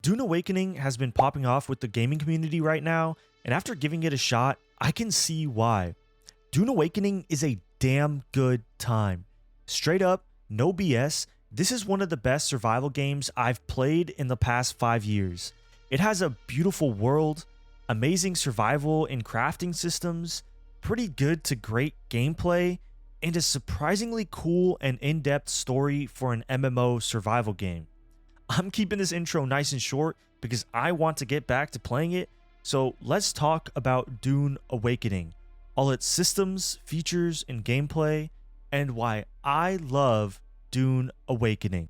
Dune Awakening has been popping off with the gaming community right now, and after giving it a shot, I can see why. Dune Awakening is a damn good time. Straight up, no BS, this is one of the best survival games I've played in the past 5 years. It has a beautiful world, amazing survival and crafting systems, pretty good to great gameplay, and a surprisingly cool and in-depth story for an MMO survival game. I'm keeping this intro nice and short because I want to get back to playing it, so let's talk about Dune Awakening, all its systems, features, and gameplay, and why I love Dune Awakening.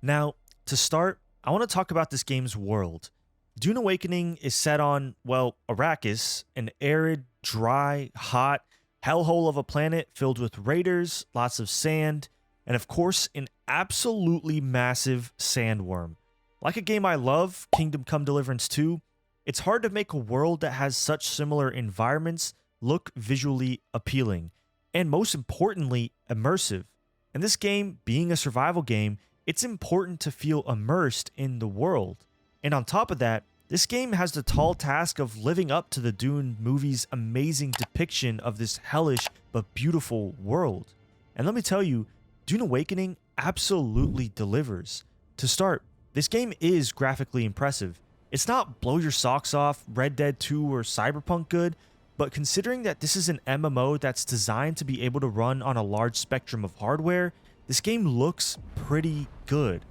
Now, to start, I want to talk about this game's world. Dune Awakening is set on, well, Arrakis, an arid, dry, hot hellhole of a planet filled with raiders, lots of sand, and of course, an absolutely massive sandworm. Like a game I love, Kingdom Come Deliverance 2, it's hard to make a world that has such similar environments look visually appealing, and most importantly, immersive. And this game, being a survival game, it's important to feel immersed in the world. And on top of that, this game has the tall task of living up to the Dune movie's amazing depiction of this hellish but beautiful world. And let me tell you, Dune Awakening absolutely delivers. To start, this game is graphically impressive. It's not blow your socks off, Red Dead 2 or Cyberpunk good, but considering that this is an MMO that's designed to be able to run on a large spectrum of hardware, this game looks pretty good.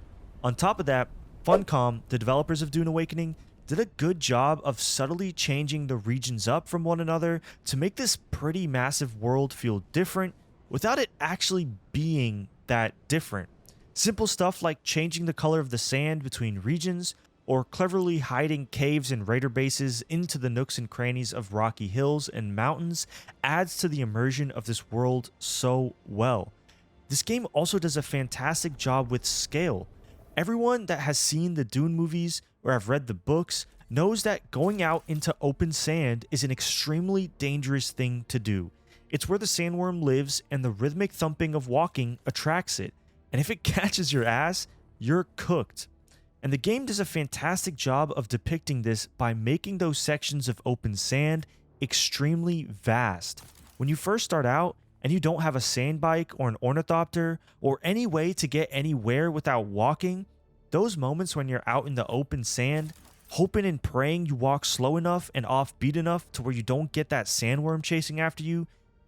On top of that, Funcom, the developers of Dune Awakening, did a good job of subtly changing the regions up from one another to make this pretty massive world feel different without it actually being that different. Simple stuff like changing the color of the sand between regions, or cleverly hiding caves and raider bases into the nooks and crannies of rocky hills and mountains adds to the immersion of this world so well. This game also does a fantastic job with scale. Everyone that has seen the Dune movies or have read the books knows that going out into open sand is an extremely dangerous thing to do. It's where the sandworm lives and the rhythmic thumping of walking attracts it. And if it catches your ass, you're cooked. And the game does a fantastic job of depicting this by making those sections of open sand extremely vast. When you first start out, and you don't have a sand bike or an ornithopter or any way to get anywhere without walking, those moments when you're out in the open sand, hoping and praying you walk slow enough and offbeat enough to where you don't get that sandworm chasing after you,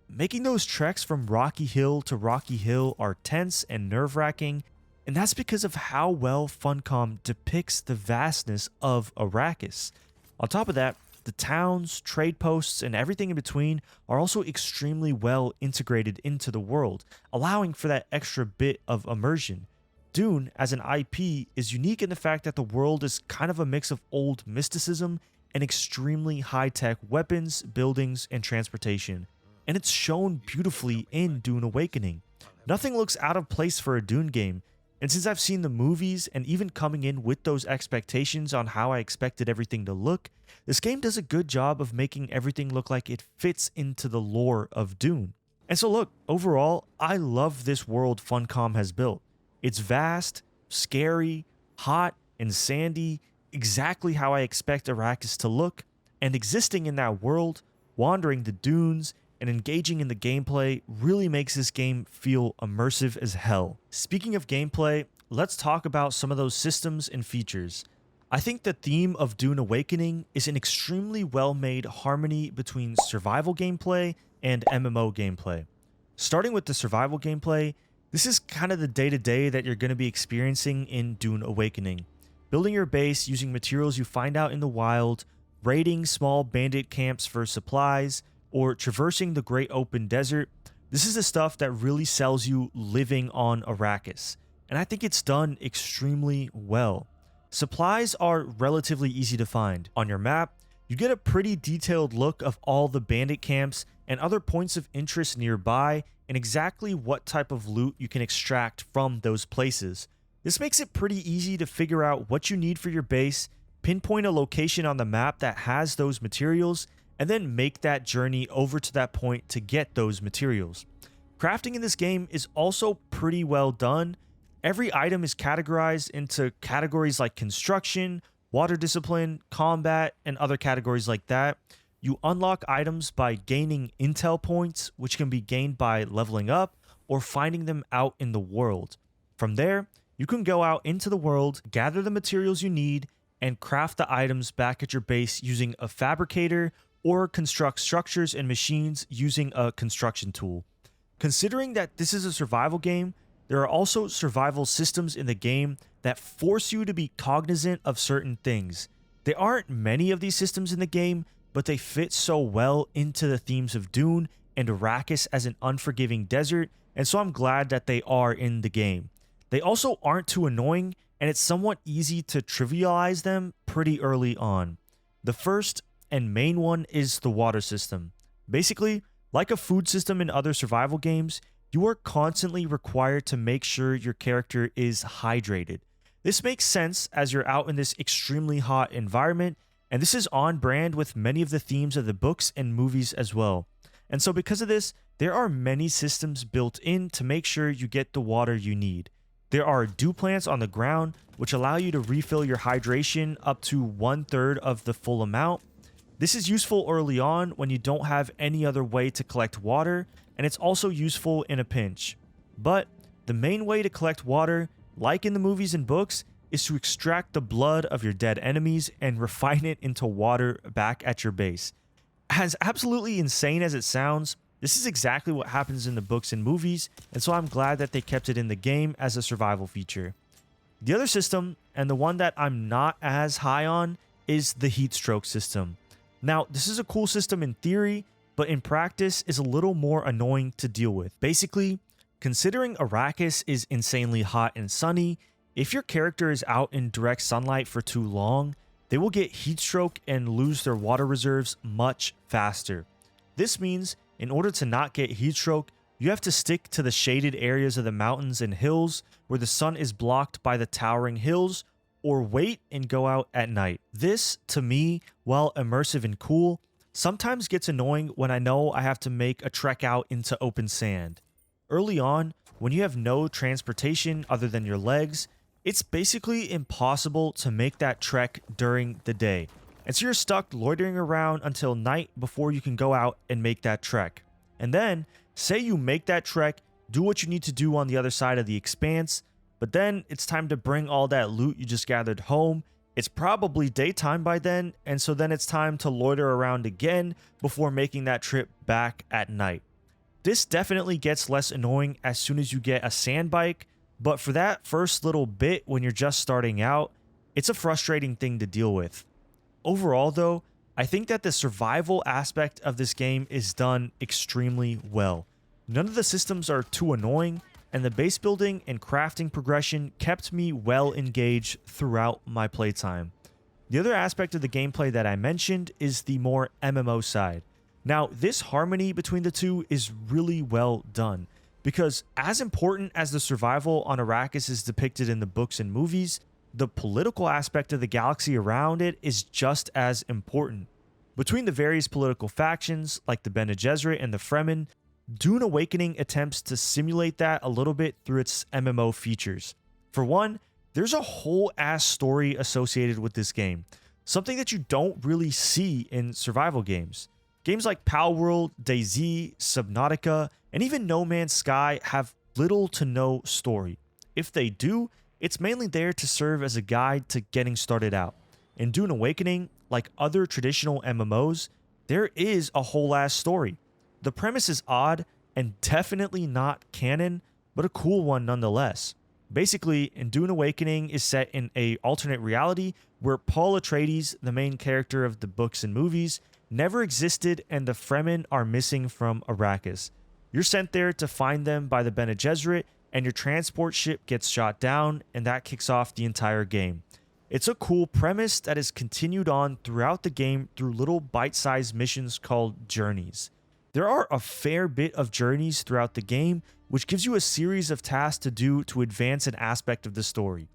making those treks from rocky hill to rocky hill are tense and nerve-wracking, and that's because of how well Funcom depicts the vastness of Arrakis. On top of that, the towns, trade posts, and everything in between are also extremely well integrated into the world, allowing for that extra bit of immersion. Dune, as an IP, is unique in the fact that the world is kind of a mix of old mysticism and extremely high-tech weapons, buildings, and transportation. And it's shown beautifully in Dune Awakening. Nothing looks out of place for a Dune game, and since I've seen the movies and even coming in with those expectations on how I expected everything to look, this game does a good job of making everything look like it fits into the lore of Dune. And so look, overall, I love this world Funcom has built. It's vast, scary, hot, and sandy, exactly how I expect Arrakis to look, and existing in that world, wandering the dunes, and engaging in the gameplay really makes this game feel immersive as hell. Speaking of gameplay, let's talk about some of those systems and features. I think the theme of Dune Awakening is an extremely well-made harmony between survival gameplay and MMO gameplay. Starting with the survival gameplay, this is kind of the day-to-day that you're going to be experiencing in Dune Awakening. Building your base using materials you find out in the wild, raiding small bandit camps for supplies, or traversing the great open desert. This is the stuff that really sells you living on Arrakis, and I think it's done extremely well. Supplies are relatively easy to find. On your map, you get a pretty detailed look of all the bandit camps and other points of interest nearby and exactly what type of loot you can extract from those places. This makes it pretty easy to figure out what you need for your base, pinpoint a location on the map that has those materials, and then make that journey over to that point to get those materials. Crafting in this game is also pretty well done. Every item is categorized into categories like construction, water discipline, combat, and other categories like that. You unlock items by gaining intel points, which can be gained by leveling up or finding them out in the world. From there, you can go out into the world, gather the materials you need, and craft the items back at your base using a fabricator or construct structures and machines using a construction tool. Considering that this is a survival game, there are also survival systems in the game that force you to be cognizant of certain things. There aren't many of these systems in the game, but they fit so well into the themes of Dune and Arrakis as an unforgiving desert, and so I'm glad that they are in the game. They also aren't too annoying, and it's somewhat easy to trivialize them pretty early on. The first and main one is the water system. Basically, like a food system in other survival games, you are constantly required to make sure your character is hydrated. This makes sense as you're out in this extremely hot environment, and this is on brand with many of the themes of the books and movies as well. And so because of this, there are many systems built in to make sure you get the water you need. There are dew plants on the ground, which allow you to refill your hydration up to 1/3 of the full amount. This is useful early on when you don't have any other way to collect water, and it's also useful in a pinch. But the main way to collect water, like in the movies and books, is to extract the blood of your dead enemies and refine it into water back at your base. As absolutely insane as it sounds, this is exactly what happens in the books and movies, and so I'm glad that they kept it in the game as a survival feature. The other system, and the one that I'm not as high on, is the heat stroke system. Now, this is a cool system in theory, but in practice is a little more annoying to deal with. Basically, considering Arrakis is insanely hot and sunny, if your character is out in direct sunlight for too long, they will get heat stroke and lose their water reserves much faster. This means, in order to not get heat stroke, you have to stick to the shaded areas of the mountains and hills where the sun is blocked by the towering hills, or wait and go out at night. This, to me, while immersive and cool, sometimes gets annoying when I know I have to make a trek out into open sand. Early on, when you have no transportation other than your legs, it's basically impossible to make that trek during the day. And so you're stuck loitering around until night before you can go out and make that trek. And then, say you make that trek, do what you need to do on the other side of the expanse, but then it's time to bring all that loot you just gathered home. It's probably daytime by then, and so then it's time to loiter around again before making that trip back at night. This definitely gets less annoying as soon as you get a sand bike, but for that first little bit when you're just starting out, it's a frustrating thing to deal with. Overall though, I think that the survival aspect of this game is done extremely well. None of the systems are too annoying, and the base building and crafting progression kept me well engaged throughout my playtime. The other aspect of the gameplay that I mentioned is the more MMO side. Now, this harmony between the two is really well done, because as important as the survival on Arrakis is depicted in the books and movies, the political aspect of the galaxy around it is just as important. Between the various political factions, like the Bene Gesserit and the Fremen, Dune Awakening attempts to simulate that a little bit through its MMO features. For one, there's a whole ass story associated with this game, something that you don't really see in survival games. Games like Palworld, DayZ, Subnautica, and even No Man's Sky have little to no story. If they do, it's mainly there to serve as a guide to getting started out. In Dune Awakening, like other traditional MMOs, there is a whole ass story. The premise is odd and definitely not canon, but a cool one nonetheless. Basically, in Dune Awakening is set in an alternate reality where Paul Atreides, the main character of the books and movies, never existed and the Fremen are missing from Arrakis. You're sent there to find them by the Bene Gesserit, and your transport ship gets shot down, and that kicks off the entire game. It's a cool premise that is continued on throughout the game through little bite-sized missions called journeys. There are a fair bit of journeys throughout the game, which gives you a series of tasks to do to advance an aspect of the story.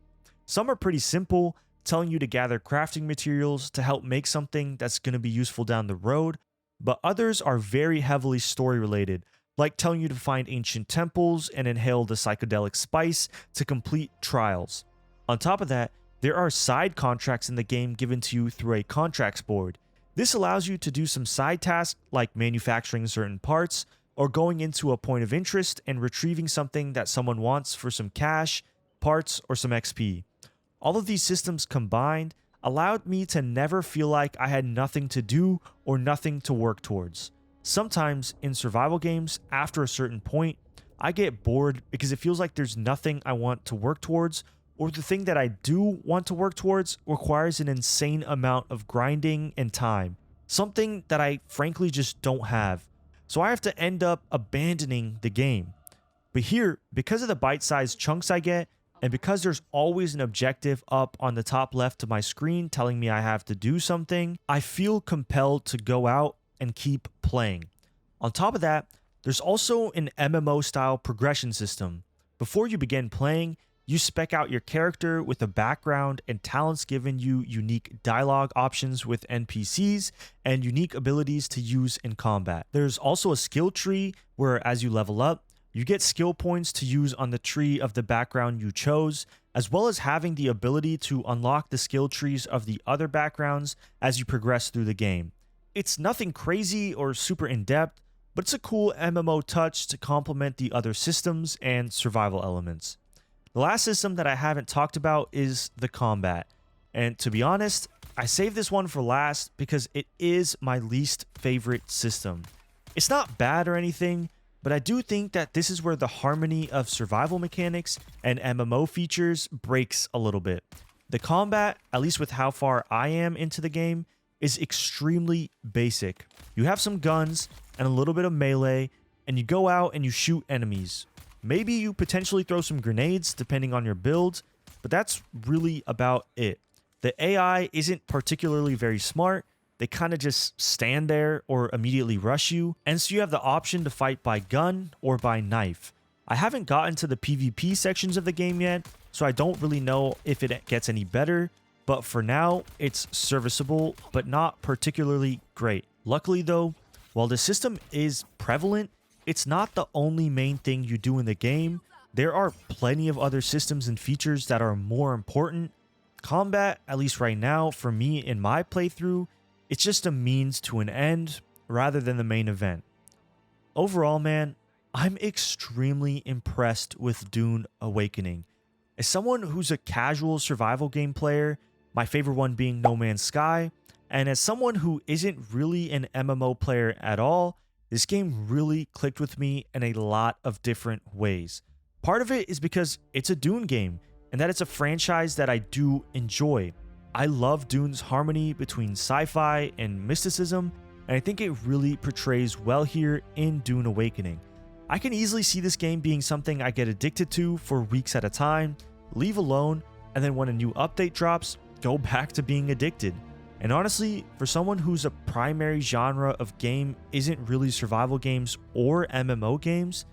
Some are pretty simple, telling you to gather crafting materials to help make something that's going to be useful down the road, but others are very heavily story related, like telling you to find ancient temples and inhale the psychedelic spice to complete trials. On top of that, there are side contracts in the game given to you through a contracts board. This allows you to do some side tasks like manufacturing certain parts, or going into a point of interest and retrieving something that someone wants for some cash, parts, or some XP. All of these systems combined allowed me to never feel like I had nothing to do or nothing to work towards. Sometimes in survival games, after a certain point, I get bored because it feels like there's nothing I want to work towards, or the thing that I do want to work towards requires an insane amount of grinding and time, something that I frankly just don't have. So I have to end up abandoning the game. But here, because of the bite-sized chunks I get, and because there's always an objective up on the top left of my screen telling me I have to do something, I feel compelled to go out and keep playing. On top of that, there's also an MMO-style progression system. Before you begin playing, you spec out your character with a background and talents giving you unique dialogue options with NPCs and unique abilities to use in combat. There's also a skill tree where as you level up, you get skill points to use on the tree of the background you chose, as well as having the ability to unlock the skill trees of the other backgrounds as you progress through the game. It's nothing crazy or super in-depth, but it's a cool MMO touch to complement the other systems and survival elements. The last system that I haven't talked about is the combat. And to be honest, I saved this one for last because it is my least favorite system. It's not bad or anything, but I do think that this is where the harmony of survival mechanics and MMO features breaks a little bit. The combat, at least with how far I am into the game, is extremely basic. You have some guns and a little bit of melee, and you go out and you shoot enemies. Maybe you potentially throw some grenades depending on your build, but that's really about it. The AI isn't particularly very smart. They kind of just stand there or immediately rush you, and so you have the option to fight by gun or by knife. I haven't gotten to the PvP sections of the game yet, so I don't really know if it gets any better, but for now, it's serviceable, but not particularly great. Luckily though, while the system is prevalent, it's not the only main thing you do in the game. There are plenty of other systems and features that are more important. Combat, at least right now, for me in my playthrough, it's just a means to an end rather than the main event. Overall, man, I'm extremely impressed with Dune Awakening. As someone who's a casual survival game player, my favorite one being No Man's Sky, and as someone who isn't really an MMO player at all, this game really clicked with me in a lot of different ways. Part of it is because it's a Dune game, and that it's a franchise that I do enjoy. I love Dune's harmony between sci-fi and mysticism, and I think it really portrays well here in Dune Awakening. I can easily see this game being something I get addicted to for weeks at a time, leave alone, and then when a new update drops, go back to being addicted. And honestly, for someone whose a primary genre of game isn't really survival games or MMO games,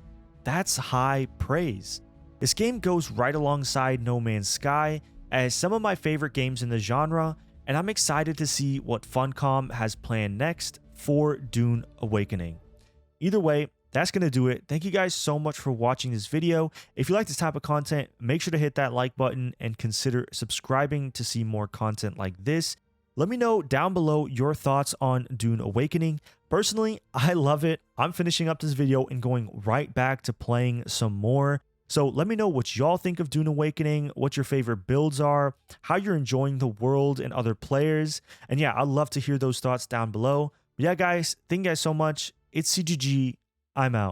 that's high praise. This game goes right alongside No Man's Sky as some of my favorite games in the genre, and I'm excited to see what Funcom has planned next for Dune Awakening. Either way, that's going to do it. Thank you guys so much for watching this video. If you like this type of content, make sure to hit that like button and consider subscribing to see more content like this. Let me know down below your thoughts on Dune Awakening. Personally, I love it. I'm finishing up this video and going right back to playing some more. So let me know what y'all think of Dune Awakening, what your favorite builds are, how you're enjoying the world and other players. And yeah, I'd love to hear those thoughts down below. But yeah, guys, thank you guys so much. It's CGG. I'm out.